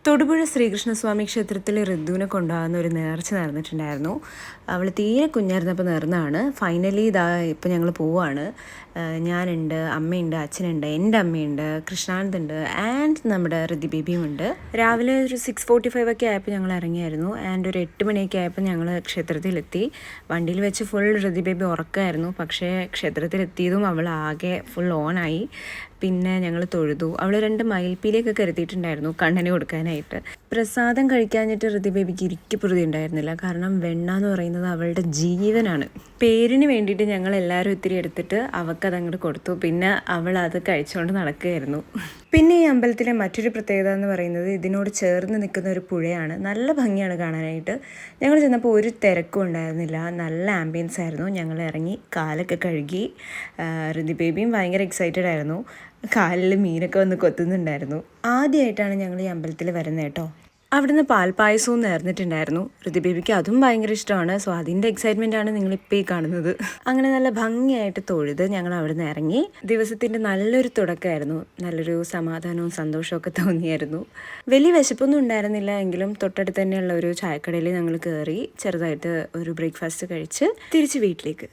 തൊടുപുഴ ശ്രീകൃഷ്ണസ്വാമി ക്ഷേത്രത്തിൽ ഋതുവിനെ കൊണ്ടുപോകുന്ന ഒരു നേർച്ച നടന്നിട്ടുണ്ടായിരുന്നു. അവൾ തീരെ കുഞ്ഞായിരുന്നപ്പോൾ നേർന്നതാണ്. ഫൈനലി ഇതാ ഇപ്പോൾ ഞങ്ങൾ പോവുകയാണ്. ഞാനുണ്ട്, അമ്മയുണ്ട്, അച്ഛനുണ്ട്, എൻ്റെ അമ്മയുണ്ട്, കൃഷ്ണാനന്ദുണ്ട് ആൻഡ് നമ്മുടെ ഋതി ബേബിയും ഉണ്ട്. രാവിലെ ഒരു 6:45 ഒക്കെ ആയപ്പോൾ ഞങ്ങൾ ഇറങ്ങിയായിരുന്നു. ആൻഡ് ഒരു 8 മണിയൊക്കെ ആയപ്പോൾ ഞങ്ങൾ ക്ഷേത്രത്തിലെത്തി. വണ്ടിയിൽ വെച്ച് ഫുൾ ഋതി ബേബി ഉറക്കമായിരുന്നു. പക്ഷേ ക്ഷേത്രത്തിലെത്തിയതും അവൾ ആകെ ഫുൾ ഓണായി. പിന്നെ ഞങ്ങൾ തൊഴുതു. അവൾ 2 മയിൽപ്പീലിയൊക്കെ കരുതിയിട്ടുണ്ടായിരുന്നു കണ്ണന് കൊടുക്കാനായിട്ട്. പ്രസാദം കഴിക്കാഞ്ഞിട്ട് ഋതി ബേബിക്ക് ഇരിക്കപ്രതി ഉണ്ടായിരുന്നില്ല. കാരണം വെണ്ണ എന്ന് പറയുന്നത് അവളുടെ ജീവനാണ്. പേരിന് വേണ്ടിയിട്ട് ഞങ്ങൾ എല്ലാവരും ഇത്തിരി എടുത്തിട്ട് അവൾക്കത് അങ്ങോട്ട് കൊടുത്തു. പിന്നെ അവൾ അത് കഴിച്ചുകൊണ്ട് നടക്കുകയായിരുന്നു. പിന്നെ ഈ അമ്പലത്തിലെ മറ്റൊരു പ്രത്യേകത എന്ന് പറയുന്നത് ഇതിനോട് ചേർന്ന് നിൽക്കുന്ന ഒരു പുഴയാണ്. നല്ല ഭംഗിയാണ് കാണാനായിട്ട്. ഞങ്ങൾ ചെന്നപ്പോൾ ഒരു തിരക്കും ഉണ്ടായിരുന്നില്ല. നല്ല ആംബിയൻസ് ആയിരുന്നു. ഞങ്ങൾ ഇറങ്ങി കാലൊക്കെ കഴുകി. ഋതി ബേബിയും ഭയങ്കര എക്സൈറ്റഡ് ആയിരുന്നു. കാലിൽ മീനൊക്കെ വന്ന് കൊത്തുന്നുണ്ടായിരുന്നു. ആദ്യമായിട്ടാണ് ഞങ്ങൾ ഈ അമ്പലത്തിൽ വരുന്നത് കേട്ടോ. അവിടുന്ന് പാൽപ്പായസവും നേർന്നിട്ടുണ്ടായിരുന്നു. ഋതി ബേബിക്ക് അതും ഭയങ്കര ഇഷ്ടമാണ്. സോ അതിൻ്റെ എക്സൈറ്റ്മെൻറ്റാണ് നിങ്ങളിപ്പോൾ ഈ കാണുന്നത്. അങ്ങനെ നല്ല ഭംഗിയായിട്ട് തൊഴുത് ഞങ്ങൾ അവിടുന്ന് ഇറങ്ങി. ദിവസത്തിൻ്റെ നല്ലൊരു തുടക്കമായിരുന്നു. നല്ലൊരു സമാധാനവും സന്തോഷവും ഒക്കെ തോന്നിയായിരുന്നു. വലിയ വിശപ്പൊന്നും ഉണ്ടായിരുന്നില്ല. എങ്കിലും തൊട്ടടുത്ത് തന്നെയുള്ള ഒരു ചായക്കടയിൽ ഞങ്ങൾ കയറി ചെറുതായിട്ട് ഒരു ബ്രേക്ക്ഫാസ്റ്റ് കഴിച്ച് തിരിച്ച് വീട്ടിലേക്ക്.